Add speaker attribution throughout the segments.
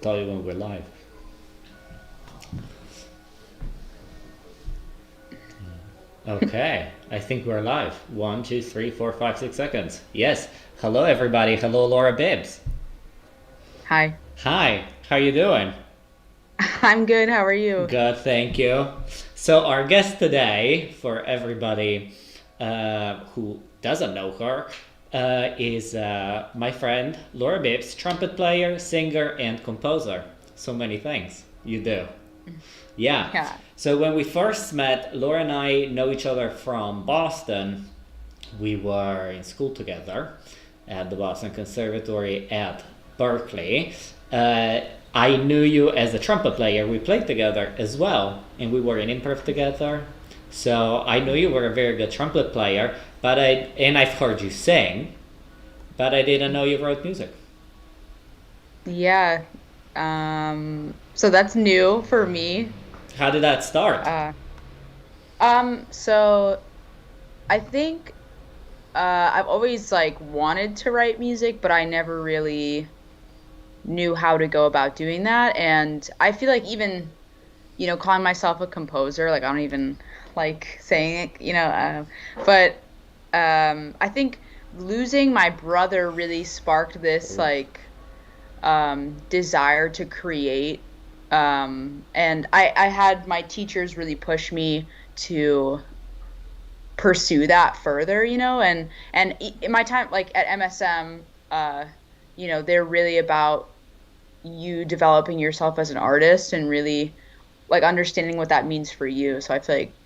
Speaker 1: Tell you when we're live. Okay, I think we're live. 1, 2, 3, 4, 5, 6 seconds. Yes. Hello, everybody. Hello, Laura Bibbs.
Speaker 2: Hi.
Speaker 1: Hi. How you doing?
Speaker 2: I'm good. How are you?
Speaker 1: Good, thank you. So our guest today, for everybody who doesn't know her, is my friend Laura Bibbs, trumpet player, singer, and composer. So many things you do. Yeah.
Speaker 2: Yeah.
Speaker 1: So when we first met, Laura and I know each other from Boston. We were in school together at the Boston Conservatory at Berkeley. Uh, I knew you as a trumpet player. We played together as well, and we were in improv together. So I knew you were a very good trumpet player, and I've heard you sing, but I didn't know you wrote music.
Speaker 2: Yeah. So that's new for me.
Speaker 1: How did that start?
Speaker 2: Uh, so I think I've always like wanted to write music, but I never really knew how to go about doing that. And I feel like even, calling myself a composer, like I don't even like saying it, but I think losing my brother really sparked this like desire to create. And I had my teachers really push me to pursue that further, in my time like at MSM, they're really about you developing yourself as an artist and really like understanding what that means for you. So I feel like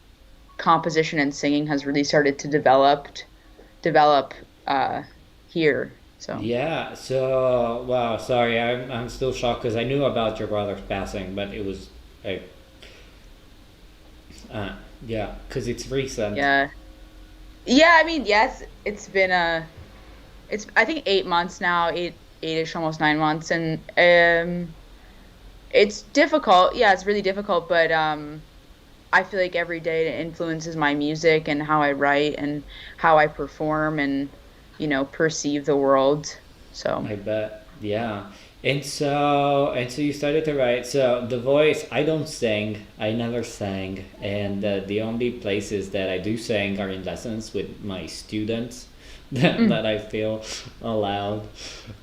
Speaker 2: composition and singing has really started to develop uh here. So
Speaker 1: Yeah, so, wow, sorry, I'm still shocked because I knew about your brother's passing, but it was, like, uh, yeah, because it's recent.
Speaker 2: yeah. Yeah, I mean, yes, it's I think 8 months now, eight-ish, almost 9 months, and it's difficult. Yeah, it's really difficult, but I feel like every day it influences my music and how I write and how I perform and perceive the world. So,
Speaker 1: I bet, yeah. And so you started to write. So the voice, I don't sing. I never sang, and the only places that I do sing are in lessons with my students that
Speaker 2: mm.
Speaker 1: I feel allowed.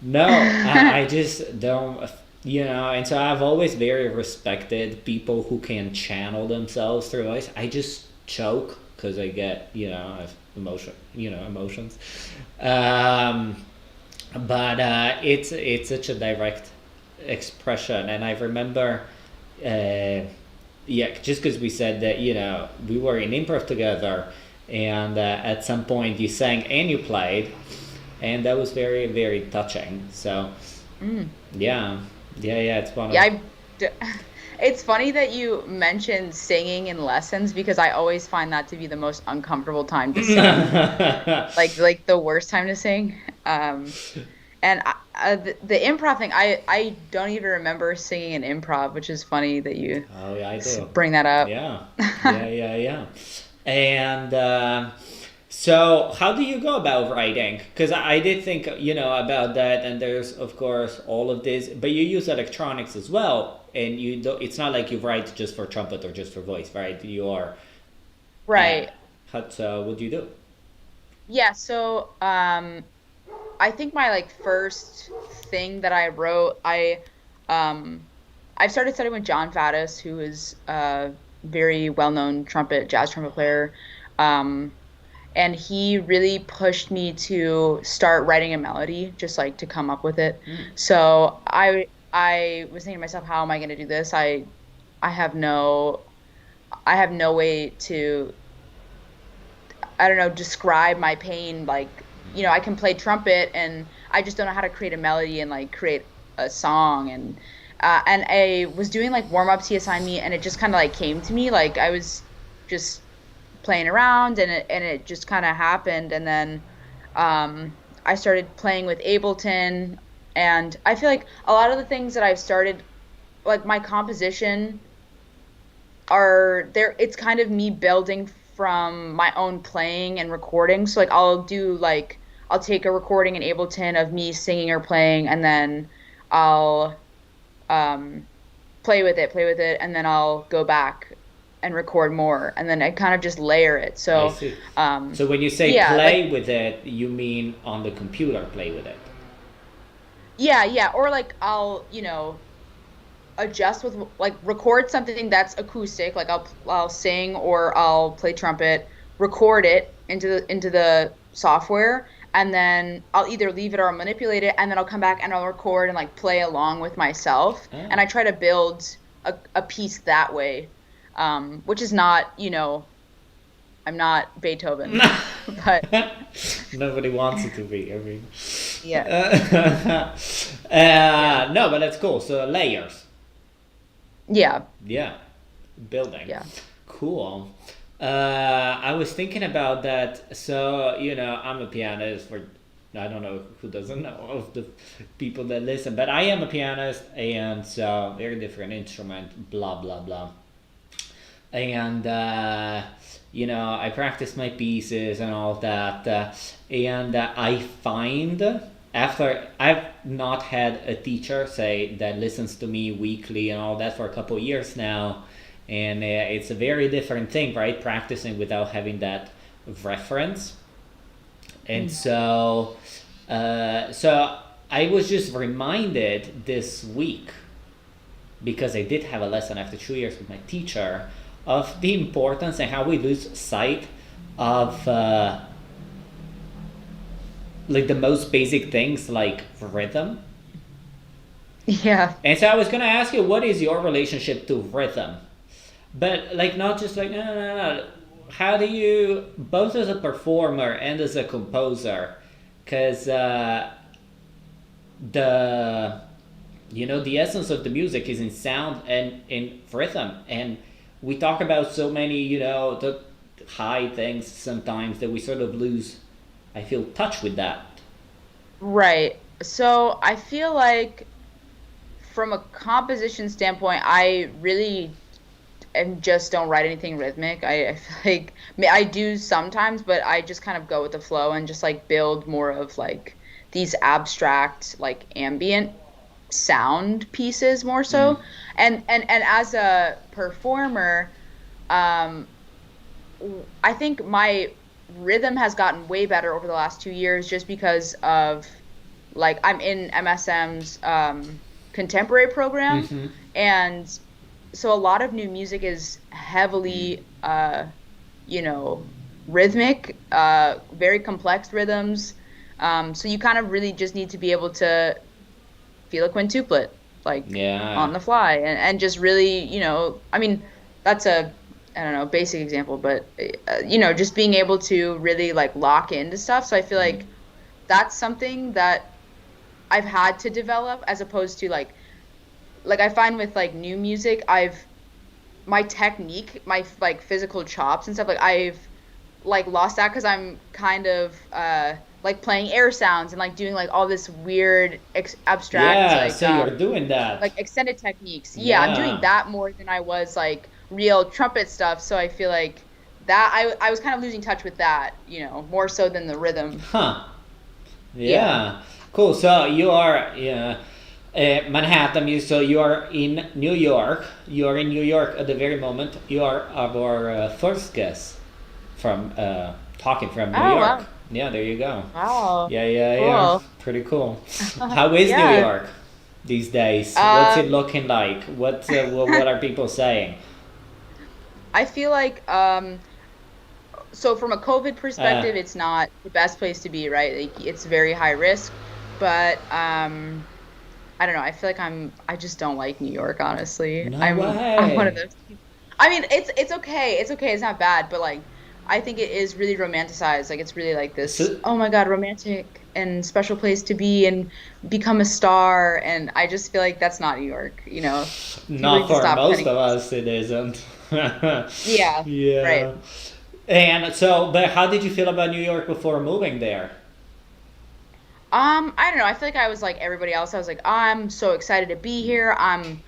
Speaker 1: No, I just don't. And so I've always very respected people who can channel themselves through voice. I just choke because I get, I have emotions. Um, but it's such a direct expression, and I remember, yeah, just because we said that we were in improv together, and at some point you sang and you played, and that was very very touching. So
Speaker 2: Mm.
Speaker 1: yeah, yeah, it's one
Speaker 2: Yeah,
Speaker 1: of.
Speaker 2: it's funny that you mentioned singing in lessons because I always find that to be the most uncomfortable time to sing. Like the worst time to sing. And the improv thing, I don't even remember singing an improv, which is funny that you
Speaker 1: Oh yeah, I do.
Speaker 2: bring that up.
Speaker 1: Yeah, yeah. And so, how do you go about writing? Because I did think, about that, and there's of course all of this, but you use electronics as well, and you do, it's not like you write just for trumpet or just for voice, right? You are. Uh,
Speaker 2: Right.
Speaker 1: what do you do?
Speaker 2: Yeah, so I think my like first thing that I wrote, um I've started studying with John Faddis, who is a very well-known jazz trumpet player. Um and he really pushed me to start writing a melody, just like to come up with it.
Speaker 1: Mm.
Speaker 2: So I was thinking to myself, how am I going to do this? I have no I have no way to, I don't know, describe my pain. Like, I can play trumpet and I just don't know how to create a melody and like create a song. And I was doing like warm-ups he assigned me, and it just kind of like came to me. Like I was just playing around, and it just kind of happened. And then I started playing with Ableton, and I feel like a lot of the things that I've started, like my composition, are there. It's kind of me building from my own playing and recording. So like I'll take a recording in Ableton of me singing or playing, and then I'll um, play with it, and then I'll go back and record more, and then I kind of just layer it.
Speaker 1: I
Speaker 2: So,
Speaker 1: see. So when you say
Speaker 2: yeah, like
Speaker 1: play with it, you mean on the computer play with it?
Speaker 2: yeah, or like I'll, adjust with like record something that's acoustic, like I'll sing or I'll play trumpet, record it into the software, and then I'll either leave it or I'll manipulate it, and then I'll come back and I'll record and like play along with myself, and
Speaker 1: Ah.
Speaker 2: I try to build a piece that way, which is not, I'm not Beethoven, but
Speaker 1: Nobody wants it to be. I mean,
Speaker 2: yeah, yeah,
Speaker 1: no, but that's cool. So layers,
Speaker 2: yeah,
Speaker 1: yeah, building,
Speaker 2: yeah.
Speaker 1: cool. I was thinking about that. So I'm a pianist. For I don't know who doesn't know of the people that listen, but I am a pianist, and so very different instrument. Blah blah blah. And I practice my pieces and all that, and I find after I've not had a teacher say that listens to me weekly and all that for a couple of years now, and it's a very different thing, right? Practicing without having that reference, and
Speaker 2: Mm.
Speaker 1: so I was just reminded this week, because I did have a lesson after 2 years with my teacher, of the importance and how we lose sight of like the most basic things like rhythm.
Speaker 2: Yeah.
Speaker 1: And so I was gonna ask you, what is your relationship to rhythm? But like not just like no. How do you, both as a performer and as a composer, because the the essence of the music is in sound and in rhythm, and we talk about so many the high things sometimes that we sort of lose, I feel, touch with that.
Speaker 2: Right. So I feel like from a composition standpoint, I really and just don't write anything rhythmic. I feel like I do sometimes, but I just kind of go with the flow and just like build more of like these abstract, like ambient sound pieces more
Speaker 1: Mm.
Speaker 2: so. And as a performer, um, I think my rhythm has gotten way better over the last 2 years just because of like I'm in MSM's contemporary program,
Speaker 1: Mm-hmm.
Speaker 2: and so a lot of new music is heavily you know rhythmic, very complex rhythms. So you kind of really just need to be able to feel a quintuplet like
Speaker 1: Yeah.
Speaker 2: on the fly, and just really, I mean, that's a, I don't know, basic example, but just being able to really like lock into stuff. So I feel
Speaker 1: Mm.
Speaker 2: like that's something that I've had to develop, as opposed to like I find with like new music, my technique, my like physical chops and stuff, like I've like lost that because I'm kind of like playing air sounds and like doing like all this weird abstract
Speaker 1: Yeah, so you're doing that.
Speaker 2: like extended techniques. Yeah, I'm doing
Speaker 1: Yeah.
Speaker 2: that more than I was like real trumpet stuff. So I feel like that I was kind of losing touch with that, more so than the rhythm.
Speaker 1: Huh.
Speaker 2: Yeah.
Speaker 1: Yeah. Cool. So you are, yeah, Manhattan. So you are in New York. You are in New York at the very moment. You are our first guest from talking from New
Speaker 2: Oh,
Speaker 1: York.
Speaker 2: wow.
Speaker 1: Yeah, there you go.
Speaker 2: Wow.
Speaker 1: Yeah, yeah, yeah.
Speaker 2: Cool.
Speaker 1: Pretty cool. How is New
Speaker 2: Yeah.
Speaker 1: York these days? What's it
Speaker 2: Um,
Speaker 1: looking like? What are people saying?
Speaker 2: I feel like so from a COVID
Speaker 1: Uh,
Speaker 2: perspective, it's not the best place to be, right? Like it's very high risk, but I don't know. I feel like I just don't like New York, honestly.
Speaker 1: no
Speaker 2: I'm one of
Speaker 1: way.
Speaker 2: those people. I mean, it's okay. It's okay. It's not bad, but like I think it is really romanticized. Like it's really like this,
Speaker 1: So
Speaker 2: oh my God, romantic and special place to be and become a star. And I just feel like that's not New York, People
Speaker 1: not
Speaker 2: need to
Speaker 1: for
Speaker 2: stop
Speaker 1: most
Speaker 2: cutting
Speaker 1: of
Speaker 2: those.
Speaker 1: us, it isn't.
Speaker 2: Yeah, right.
Speaker 1: Yeah. And so, but how did you feel about New York before moving there?
Speaker 2: I don't know. I feel like I was like everybody else. I was like, I'm so excited to be here. I'm,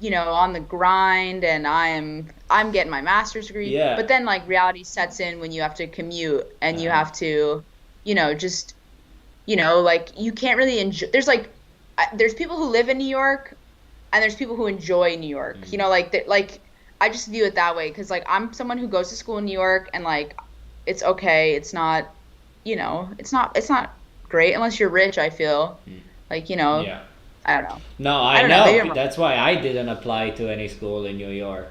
Speaker 2: on the grind, and I'm getting my master's degree.
Speaker 1: Yeah.
Speaker 2: But then like reality sets in when you have to commute and you
Speaker 1: Uh,
Speaker 2: have to, just, like you can't really enjoy. There's like there's people who live in New York, and there's people who enjoy New York. You
Speaker 1: Mm.
Speaker 2: know, like I just view it that way because like I'm someone who goes to school in New York and like it's okay. It's not, it's not great unless you're rich, I feel.
Speaker 1: Mm.
Speaker 2: Like,
Speaker 1: Yeah.
Speaker 2: I don't know.
Speaker 1: No,
Speaker 2: I
Speaker 1: I
Speaker 2: don't know. Maybe
Speaker 1: know.
Speaker 2: I'm wrong.
Speaker 1: That's why I didn't apply to any school in New York.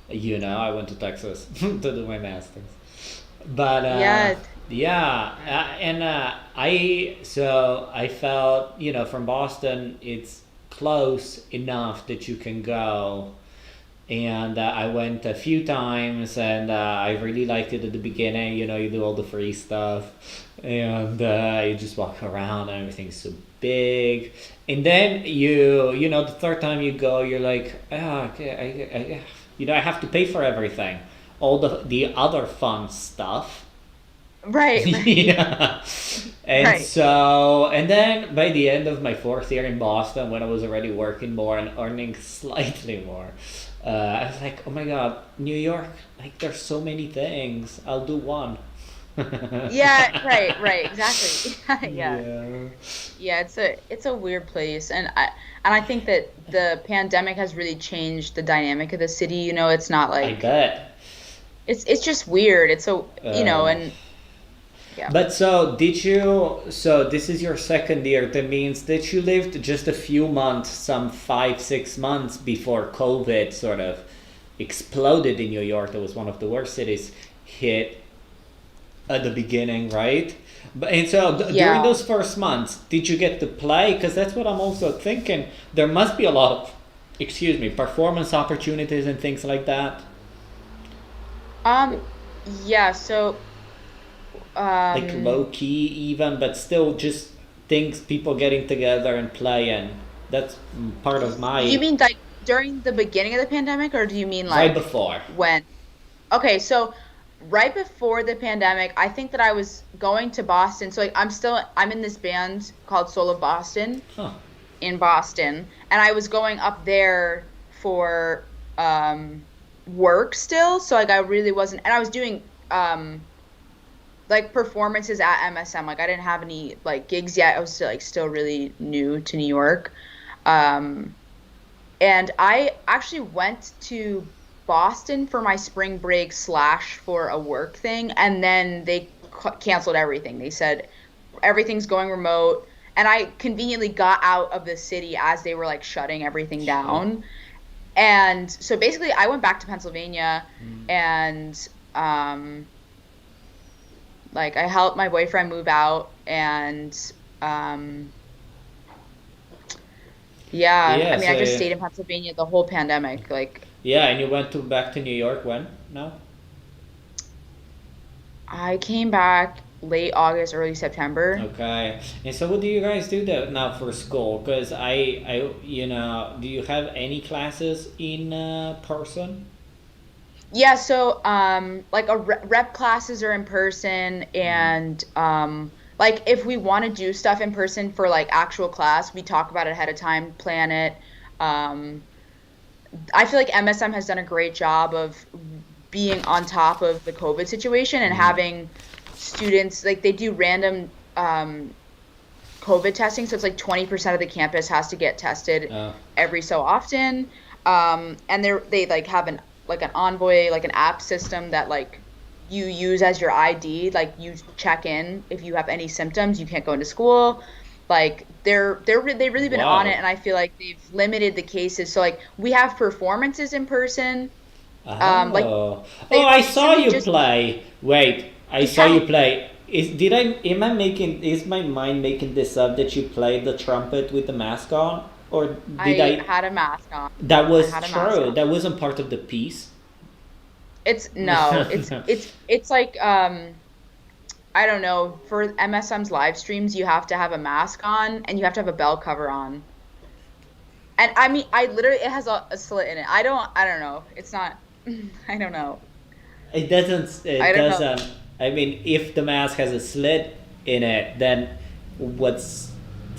Speaker 1: I went to Texas to do my master's. But
Speaker 2: Yeah.
Speaker 1: yeah, and I felt, from Boston, it's close enough that you can go. And I went a few times, and I really liked it at the beginning. You do all the free stuff, and you just walk around, and everything's so big. And then the third time you go, you're like, okay, I have to pay for everything, all the other fun stuff.
Speaker 2: Right, right,
Speaker 1: Yeah. And
Speaker 2: right.
Speaker 1: so, and then by the end of my fourth year in Boston, when I was already working more and earning slightly more, I was like, oh my God, New York, like there's so many things. I'll do one.
Speaker 2: Yeah, right, right, exactly. Yeah.
Speaker 1: Yeah.
Speaker 2: Yeah, it's a weird place, and I think that the pandemic has really changed the dynamic of the city. It's not
Speaker 1: I
Speaker 2: like
Speaker 1: bet.
Speaker 2: it's just weird. It's so,
Speaker 1: Uh,
Speaker 2: and yeah.
Speaker 1: but so this is your second year. That means that you lived just a few months, some 5, 6 months before COVID sort of exploded in New York. That was one of the worst cities hit at the beginning, right? And so during
Speaker 2: Yeah.
Speaker 1: those first months, did you get to play? Because that's what I'm also thinking. There must be a lot of, excuse me, performance opportunities and things like that.
Speaker 2: Um yeah, so
Speaker 1: Like
Speaker 2: um
Speaker 1: low key even, but still just things, people getting together and playing. That's part of
Speaker 2: you
Speaker 1: my,
Speaker 2: mean like during the beginning of the pandemic, or do you mean
Speaker 1: right
Speaker 2: like
Speaker 1: before.
Speaker 2: when? Okay, so right before the pandemic, I think that I was going to Boston. So like I'm in this band called Soul of Boston
Speaker 1: Huh.
Speaker 2: in Boston, and I was going up there for work still. So like I really wasn't, and I was doing like performances at MSM. Like I didn't have any like gigs yet. I was still really new to New York. Um and I actually went to Boston for my spring break slash for a work thing, and then they canceled everything. They said everything's going remote, and I conveniently got out of the city as they were like shutting everything
Speaker 1: Shit.
Speaker 2: down. And so basically, I went back to Pennsylvania,
Speaker 1: Mm.
Speaker 2: and um, like I helped my boyfriend move out, and um, yeah, I
Speaker 1: Yeah,
Speaker 2: mean,
Speaker 1: so
Speaker 2: I just stayed in Pennsylvania the whole pandemic. Like
Speaker 1: yeah, and you went to back to New York when? No?
Speaker 2: I came back late August, early September.
Speaker 1: Okay. And so what do you guys do that now for school? Because do you have any classes in person?
Speaker 2: Yeah, so like a rep classes are in person,
Speaker 1: Mm.
Speaker 2: and like if we want to do stuff in person for like actual class, we talk about it ahead of time, plan it. Um I feel like MSM has done a great job of being on top of the COVID situation and
Speaker 1: Mm.
Speaker 2: having students like they do random COVID testing, so it's like 20% of the campus has to get tested
Speaker 1: Uh,
Speaker 2: every so often. And they like have an Envoy, like an app system that like you use as your ID. Like you check in if you have any symptoms, you can't go into school. Like they've really been on it,
Speaker 1: wow.
Speaker 2: and I feel like they've limited the cases. So like we have performances in person. Like
Speaker 1: Oh. Oh,
Speaker 2: they
Speaker 1: I saw
Speaker 2: recently
Speaker 1: you
Speaker 2: just
Speaker 1: play. Wait, I saw
Speaker 2: yeah.
Speaker 1: you play. Is my mind making this up that you played the trumpet with the mask on? Or did
Speaker 2: I
Speaker 1: I?
Speaker 2: had a mask on.
Speaker 1: That
Speaker 2: I
Speaker 1: was
Speaker 2: had a mask
Speaker 1: true.
Speaker 2: on.
Speaker 1: That wasn't part of the piece.
Speaker 2: It's no, it's like I don't know, for MSM's live streams you have to have a mask on and you have to have a bell cover on. And I mean I literally it has a slit in it. I don't know. It's not I don't know.
Speaker 1: It doesn't.
Speaker 2: I
Speaker 1: It
Speaker 2: don't know.
Speaker 1: doesn't. I mean, if the mask has a slit in it, then what's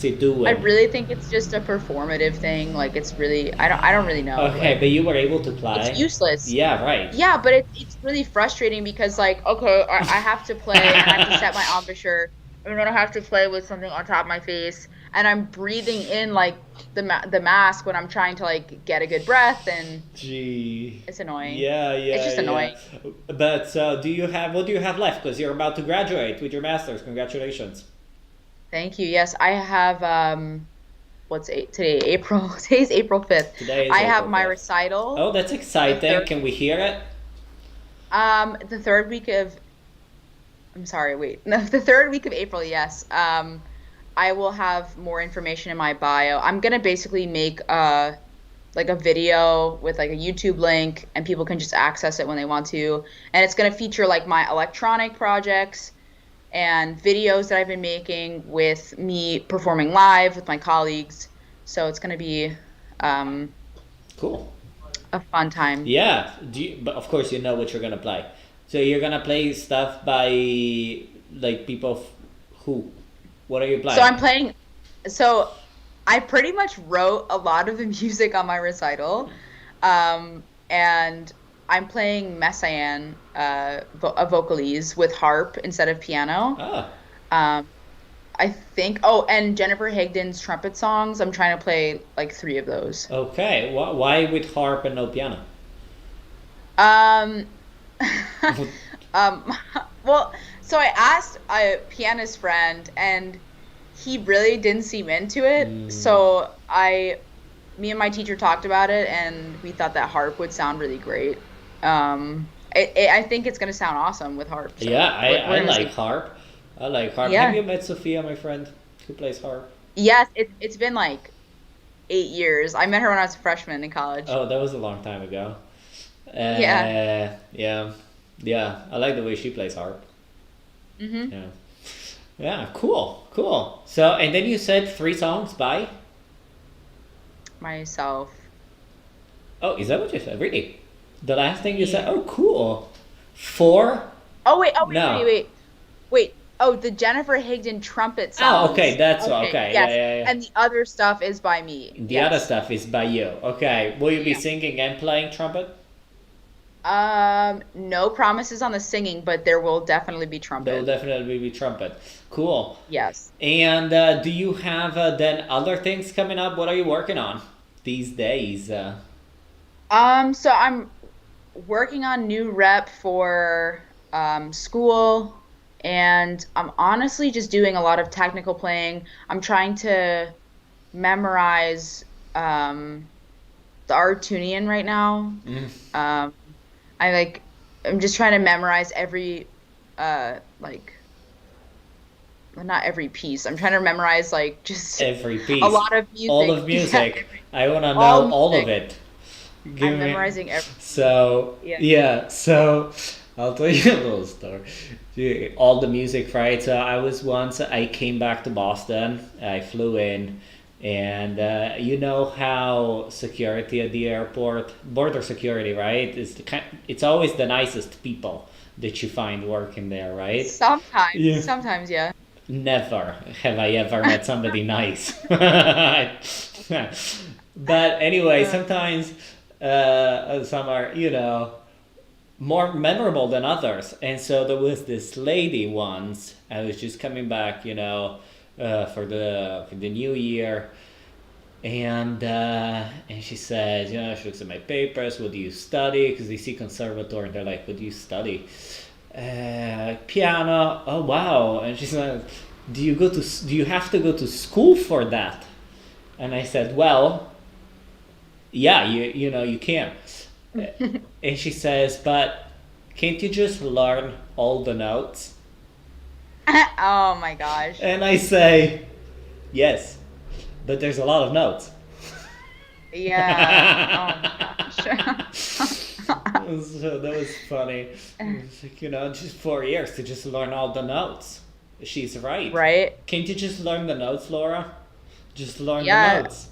Speaker 1: it
Speaker 2: I
Speaker 1: doing?
Speaker 2: really think it's just a performative thing. Like it's really I don't really know.
Speaker 1: Okay, but
Speaker 2: Like
Speaker 1: you were able to
Speaker 2: it's
Speaker 1: play.
Speaker 2: useless.
Speaker 1: Yeah, right.
Speaker 2: Yeah, but it's really frustrating because like okay, I have to play and I have to set my embouchure and then I have to play with something on top of my face. and I'm breathing in like the mask when I'm trying to like get a good breath, and
Speaker 1: Gee.
Speaker 2: it's annoying.
Speaker 1: Yeah,
Speaker 2: It's
Speaker 1: yeah,
Speaker 2: just annoying.
Speaker 1: yeah. But do you have what do you have left? Because you're about to graduate with your master's. Congratulations.
Speaker 2: Thank you. Yes, I have today? April. Today's April 5th.
Speaker 1: Today is
Speaker 2: I have
Speaker 1: April
Speaker 2: my
Speaker 1: 5th.
Speaker 2: recital
Speaker 1: Oh, that's
Speaker 2: the
Speaker 1: exciting.
Speaker 2: third
Speaker 1: Can we hear it?
Speaker 2: the third week of I'm sorry, wait. No, the third week of April, yes. I will have more information in my bio. I'm gonna basically make like a video with like a YouTube link, and people can just access it when they want to. And it's gonna feature like my electronic projects and videos that I've been making with me performing live with my colleagues. So it's gonna be um,
Speaker 1: Cool.
Speaker 2: a fun time.
Speaker 1: Yeah. But of course you know what you're gonna play. So you're gonna play stuff by like people who? What are you
Speaker 2: So
Speaker 1: playing?
Speaker 2: I'm playing. So I pretty much wrote a lot of the music on my recital, and I'm playing Messiaen, a vocalese with harp instead of piano.
Speaker 1: Ah,
Speaker 2: Um, I think. Oh, and Jennifer Higdon's trumpet songs. I'm trying to play like three of those.
Speaker 1: okay. Why with harp and no piano?
Speaker 2: Um, um, well, so I asked a pianist friend, and he really didn't seem into it.
Speaker 1: Mm,
Speaker 2: So me and my teacher talked about it, and we thought that harp would sound really great. I think it's gonna sound awesome with harp.
Speaker 1: yeah,
Speaker 2: So
Speaker 1: I
Speaker 2: we're gonna
Speaker 1: like
Speaker 2: see.
Speaker 1: harp. I like harp. Have
Speaker 2: Yeah.
Speaker 1: you met Sophia, my friend, who plays harp?
Speaker 2: Yes, it's been like 8 years. I met her when I was a freshman in college.
Speaker 1: Oh, that was a long time ago.
Speaker 2: Yeah.
Speaker 1: Yeah, yeah. I like the way she plays harp.
Speaker 2: Hmm.
Speaker 1: Yeah, yeah. Cool, cool. So, and then you said three songs by.
Speaker 2: Myself.
Speaker 1: Oh, is that what you said? Really? The last thing you said?
Speaker 2: Yeah.
Speaker 1: Oh, cool. Four?
Speaker 2: Wait,
Speaker 1: No.
Speaker 2: wait. Wait. Oh, the Jennifer Higdon trumpet
Speaker 1: Oh, okay.
Speaker 2: songs.
Speaker 1: That's
Speaker 2: Okay,
Speaker 1: okay. Yeah,
Speaker 2: yes.
Speaker 1: yeah, yeah.
Speaker 2: And the other stuff is by me.
Speaker 1: The other
Speaker 2: Yes.
Speaker 1: stuff is by you. Okay. Will you be
Speaker 2: Yeah.
Speaker 1: singing and playing trumpet?
Speaker 2: No promises on the singing, but there will definitely be
Speaker 1: There will
Speaker 2: trumpet.
Speaker 1: definitely be trumpet. Cool.
Speaker 2: Yes.
Speaker 1: And do you have then other things coming up? What are you working on these days?
Speaker 2: So I'm working on new rep for school, and I'm honestly just doing a lot of technical playing. I'm trying to memorize the Artunian right now.
Speaker 1: Mm.
Speaker 2: Um, I like I'm just trying to memorize every like well, not every piece. I'm trying to memorize like just
Speaker 1: Every
Speaker 2: a
Speaker 1: piece,
Speaker 2: lot of
Speaker 1: all
Speaker 2: music.
Speaker 1: of
Speaker 2: Yeah,
Speaker 1: music. I want to
Speaker 2: all
Speaker 1: know all of
Speaker 2: music.
Speaker 1: it. Give
Speaker 2: I'm
Speaker 1: me.
Speaker 2: memorizing every.
Speaker 1: So
Speaker 2: Yeah.
Speaker 1: yeah, so I'll tell you a little story. Yeah, all the music, right? So I came back to Boston. I flew in, and you know how security at the airport, border security, right? It's always the nicest people that you find working there, right?
Speaker 2: Sometimes,
Speaker 1: Yeah.
Speaker 2: sometimes, yeah.
Speaker 1: Never have I ever met somebody nice. But anyway,
Speaker 2: Uh,
Speaker 1: sometimes some are, more memorable than others. And so there was this lady once. I was just coming back, for the new year, and she said, she looks at my papers. What do you study? Because they see conservatory, and they're like, what do you study? Piano. Oh wow! And she's like, do you have to go to school for that? And I said, well, yeah, you can. And she says, but can't you just learn all the notes?
Speaker 2: oh my gosh.
Speaker 1: And I say, yes, but there's a lot of notes.
Speaker 2: Yeah. Oh my gosh.
Speaker 1: So that was funny. It's like, just 4 years to just learn all the notes. She's right.
Speaker 2: Right?
Speaker 1: Can't you just learn the notes, Laura? Just learn the
Speaker 2: Yeah,
Speaker 1: notes.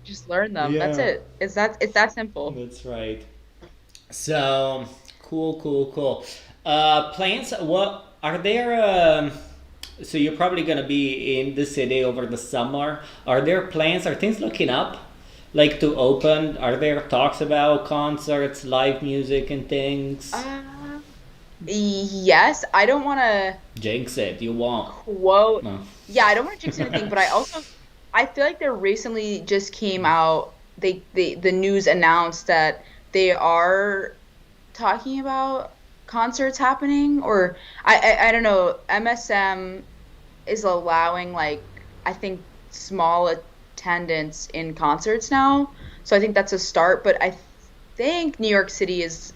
Speaker 2: just learn them. That's
Speaker 1: Yeah,
Speaker 2: it. It's that simple.
Speaker 1: that's right. So cool, cool, cool. Plans? What are there? So you're probably gonna be in the city over the summer. Are there plans? Are things looking up? Like to open? Are there talks about concerts, live music, and things?
Speaker 2: Uh, yes, I don't want to
Speaker 1: Jinx it. You won't.
Speaker 2: quote.
Speaker 1: No.
Speaker 2: Yeah, I don't want to jinx anything, but I also I feel like they recently just came out. The news announced that they are talking about concerts happening, or I don't know. MSM is allowing like I think small attendance in concerts now. So I think that's a start, but I think New York City is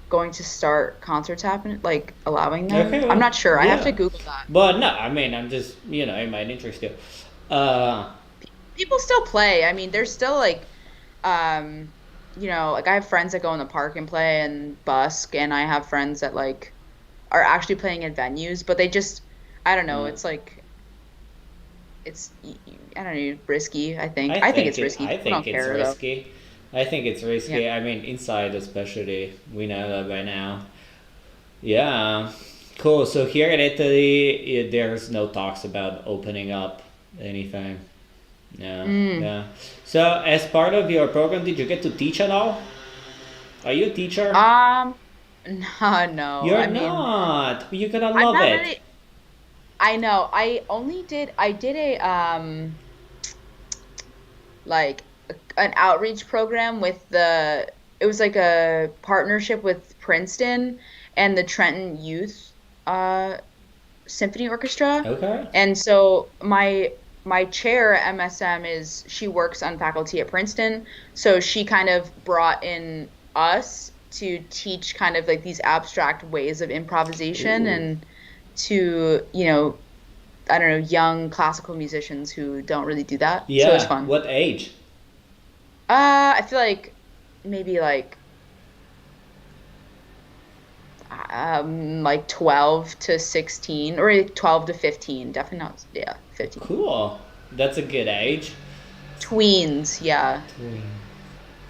Speaker 2: going to start concerts happening like allowing them.
Speaker 1: Okay,
Speaker 2: I'm
Speaker 1: well,
Speaker 2: not sure. I have to
Speaker 1: yeah.
Speaker 2: Google that.
Speaker 1: But no, I mean, I'm just, it might interest you. Uh,
Speaker 2: People still play. I mean, there's still like like I have friends that go in the park and play and busk, and I have friends that like are actually playing at venues, but they just I don't know,
Speaker 1: mm,
Speaker 2: it's like it's I don't know, risky, I think. I think it's risky.
Speaker 1: I
Speaker 2: People
Speaker 1: think
Speaker 2: don't
Speaker 1: it's
Speaker 2: care though.
Speaker 1: risky. I think it's
Speaker 2: Yeah.
Speaker 1: risky. I mean, inside especially, we know that by now. Yeah, cool. So here in Italy, there's no talks about opening up anything. Yeah,
Speaker 2: Mm.
Speaker 1: yeah. So as part of your program, did you get to teach at all? Are you a teacher?
Speaker 2: Um no, no.
Speaker 1: You're
Speaker 2: I mean,
Speaker 1: not. You're gonna
Speaker 2: I'm
Speaker 1: love
Speaker 2: not
Speaker 1: it.
Speaker 2: really I know. I did a like an outreach program with the it was like a partnership with Princeton and the Trenton Youth uh Symphony Orchestra.
Speaker 1: Okay.
Speaker 2: And so my chair at MSM is she works on faculty at Princeton, so she kind of brought in us to teach kind of like these abstract ways of improvisation
Speaker 1: Ooh.
Speaker 2: and to, I don't know, young classical musicians who don't really do that. So it's
Speaker 1: Yeah.
Speaker 2: fun.
Speaker 1: What age?
Speaker 2: I feel like maybe like 12 to 16 or like 12 to 15. Definitely not, yeah, 15.
Speaker 1: Cool. That's a good age.
Speaker 2: Tweens, yeah.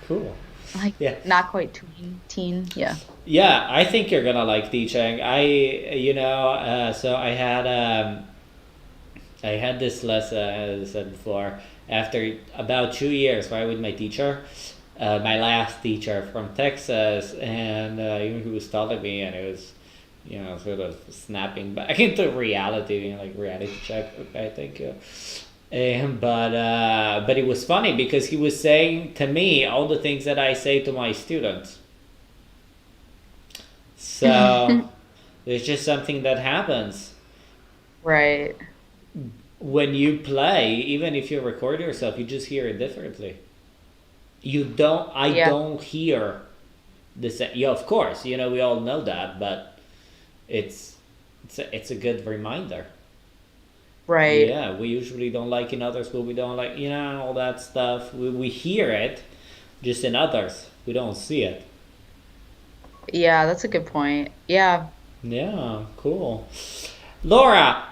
Speaker 1: Cool.
Speaker 2: Like
Speaker 1: Yeah.
Speaker 2: not quite teen, yeah.
Speaker 1: Yeah, I think you're gonna like teaching. So I had this lesson, as I said before, after about 2 years, right, with my teacher, my last teacher from Texas, and he was telling me, and it was, sort of snapping back into reality, like reality check. Okay, thank you. But it was funny because he was saying to me all the things that I say to my students. So there's just something that happens
Speaker 2: Right.
Speaker 1: when you play, even if you record yourself, you just hear it differently. I
Speaker 2: Yeah,
Speaker 1: don't hear the same. Yeah, of course, we all know that, but it's it's a good reminder.
Speaker 2: right.
Speaker 1: Yeah, we usually don't like in others what we don't like, all that stuff. We hear it just in others. We don't see it.
Speaker 2: Yeah, that's a good point. Yeah.
Speaker 1: Yeah, cool. Laura,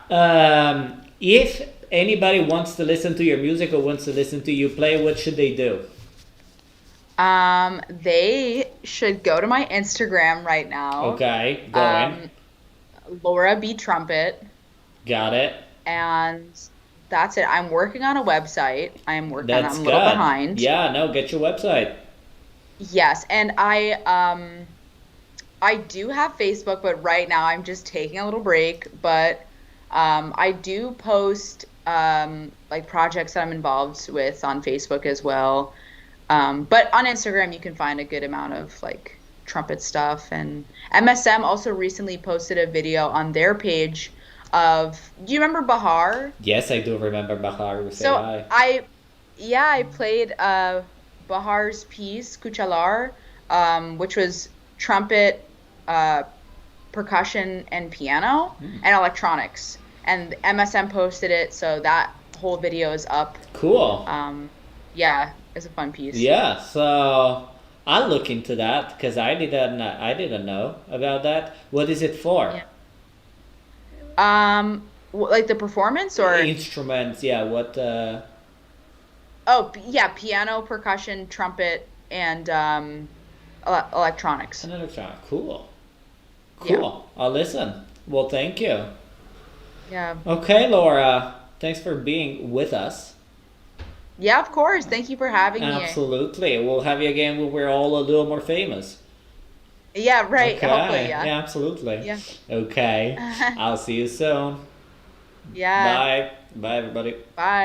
Speaker 1: if anybody wants to listen to your music or wants to listen to you play, what should they do?
Speaker 2: They should go to my Instagram right now.
Speaker 1: Okay, going.
Speaker 2: Um, Laura B Trumpet,
Speaker 1: Got it.
Speaker 2: and that's it. I'm working on a website.
Speaker 1: That's
Speaker 2: I'm a little
Speaker 1: good.
Speaker 2: behind.
Speaker 1: Yeah, no, get your website.
Speaker 2: Yes, and I do have Facebook, but right now I'm just taking a little break. But I do post like projects that I'm involved with on Facebook as well. But on Instagram, you can find a good amount of like trumpet stuff. And MSM also recently posted a video on their page of, do you remember Bahar?
Speaker 1: Yes, I do remember Bahar would say
Speaker 2: So
Speaker 1: hi.
Speaker 2: yeah, I played Bahar's piece, Kuchalar, which was trumpet, uh, percussion, and piano, and electronics. And MSM posted it, so that whole video is up.
Speaker 1: Cool.
Speaker 2: Yeah, it's a fun piece.
Speaker 1: Yeah, so I'll look into that because I didn't know about that. What is it for?
Speaker 2: Yeah. Like the performance or
Speaker 1: Instruments, yeah. What?
Speaker 2: yeah, piano, percussion, trumpet, and electronics.
Speaker 1: An electronic. Cool.
Speaker 2: Yeah.
Speaker 1: Cool. I'll listen. Well, thank you.
Speaker 2: Yeah.
Speaker 1: Okay, Laura. Thanks for being with us.
Speaker 2: Yeah, of course. Thank you for having me.
Speaker 1: Absolutely. We'll have you again when we're all a little more famous.
Speaker 2: Yeah, right. Hopefully,
Speaker 1: Okay.
Speaker 2: yeah.
Speaker 1: Yeah, absolutely.
Speaker 2: Yeah.
Speaker 1: Okay. I'll see you soon.
Speaker 2: Yeah.
Speaker 1: Bye. Bye, everybody.
Speaker 2: Bye.